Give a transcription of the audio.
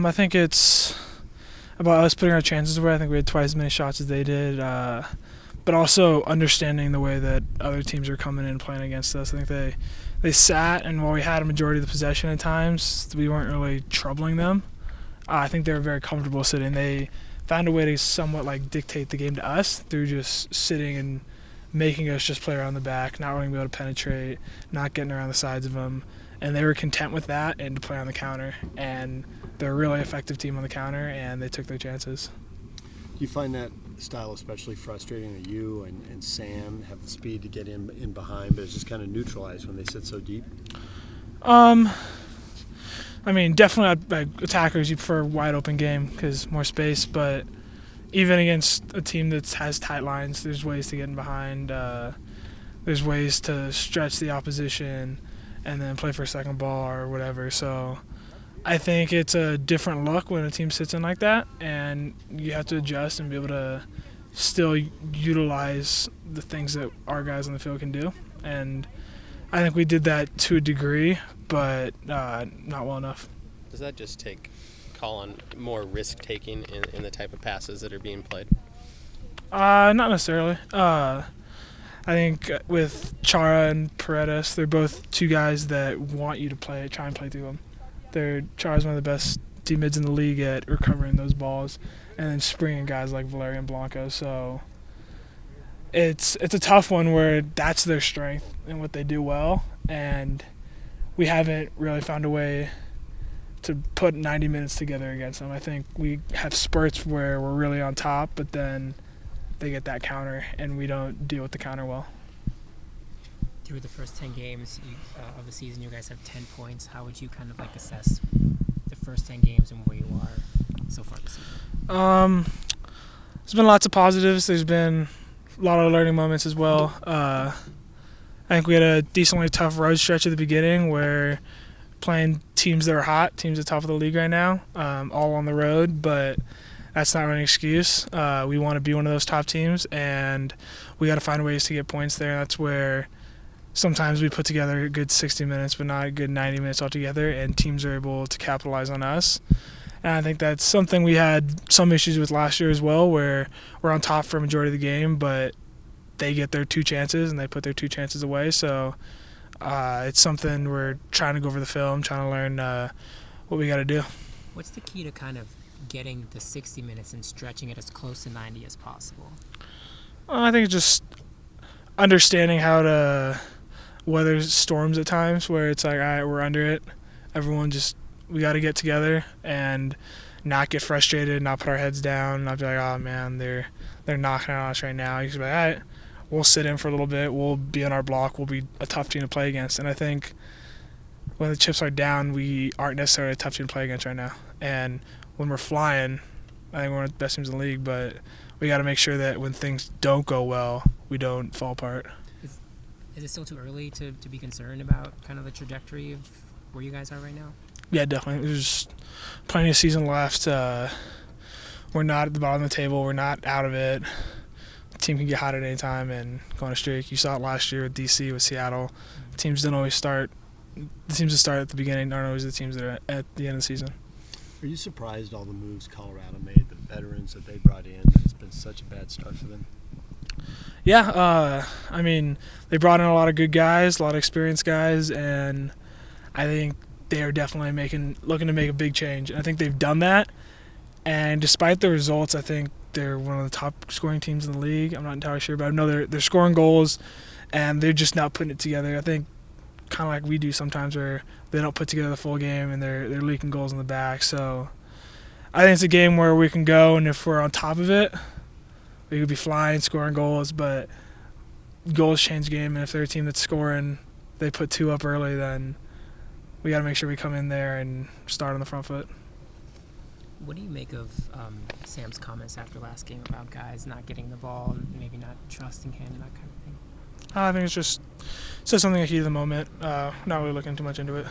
I think it's about us putting our chances away. I think we had twice as many shots as they did, but also understanding the way that other teams are coming in and playing against us. I think they sat, and while we had a majority of the possession at times, we weren't really troubling them. I think they were very comfortable sitting. They found a way to somewhat like dictate the game to us through just sitting and making us just play around the back, not really being able to penetrate, not getting around the sides of them. And they were content with that and to play on the counter. And they're a really effective team on the counter, and they took their chances. Do you find that style especially frustrating that you and Sam have the speed to get in behind, but it's just kind of neutralized when they sit so deep? I mean, definitely like attackers, you prefer a wide open game because more space, but even against a team that has tight lines, there's ways to get in behind. There's ways to stretch the opposition and then play for a second ball or whatever. So I think it's a different look when a team sits in like that, and you have to adjust and be able to still utilize the things that our guys on the field can do. And I think we did that to a degree, but not well enough. Does that just call on more risk-taking in the type of passes that are being played? Not necessarily. I think with Chara and Paredes, they're both two guys that want you to try and play through them. Chara's one of the best team mids in the league at recovering those balls, and then springing guys like Valeria and Blanco. So it's a tough one where that's their strength and what they do well, and we haven't really found a way to put 90 minutes together against them. I think we have spurts where we're really on top, but then they get that counter, and we don't deal with the counter well. Through the first 10 games of the season, you guys have 10 points. How would you kind of like assess the first 10 games and where you are so far this season? There's been lots of positives. There's been a lot of learning moments as well. I think we had a decently tough road stretch at the beginning where playing teams that are hot, teams at the top of the league right now, all on the road, but that's not really an excuse. We want to be one of those top teams, and we got to find ways to get points there. That's where sometimes we put together a good 60 minutes, but not a good 90 minutes altogether, and teams are able to capitalize on us. And I think that's something we had some issues with last year as well, where we're on top for a majority of the game, but they get their two chances, and they put their two chances away. So it's something we're trying to go over the film, trying to learn what we got to do. What's the key to kind of getting the 60 minutes and stretching it as close to 90 as possible? I think it's just understanding how to weather storms at times where it's like, all right, we're under it. We got to get together and not get frustrated, not put our heads down, not be like, oh, man, they're knocking on us right now. You can be like, all right, we'll sit in for a little bit. We'll be on our block. We'll be a tough team to play against. And I think when the chips are down, we aren't necessarily a tough team to play against right now. And when we're flying, I think we're one of the best teams in the league, but we got to make sure that when things don't go well, we don't fall apart. Is it still too early to be concerned about kind of the trajectory of where you guys are right now? Yeah, definitely. There's plenty of season left. We're not at the bottom of the table. We're not out of it. The team can get hot at any time and go on a streak. You saw it last year with DC, with Seattle. Teams don't always start. The teams that start at the beginning aren't always the teams that are at the end of the season. Are you surprised all the moves Colorado made, the veterans that they brought in, that it's been such a bad start for them? Yeah, I mean, they brought in a lot of good guys, a lot of experienced guys, and I think they are definitely looking to make a big change. And I think they've done that, and despite the results, I think they're one of the top scoring teams in the league. I'm not entirely sure, but I know they're scoring goals, and they're just not putting it together. I think kind of like we do sometimes where they don't put together the full game and they're leaking goals in the back. So I think it's a game where we can go, and if we're on top of it, we could be flying, scoring goals, but goals change the game, and if they're a team that's scoring, they put two up early, then we got to make sure we come in there and start on the front foot. What do you make of Sam's comments after last game about guys not getting the ball and maybe not trusting him and that kind of thing? I think it's just something I heat of the moment, not really looking too much into it.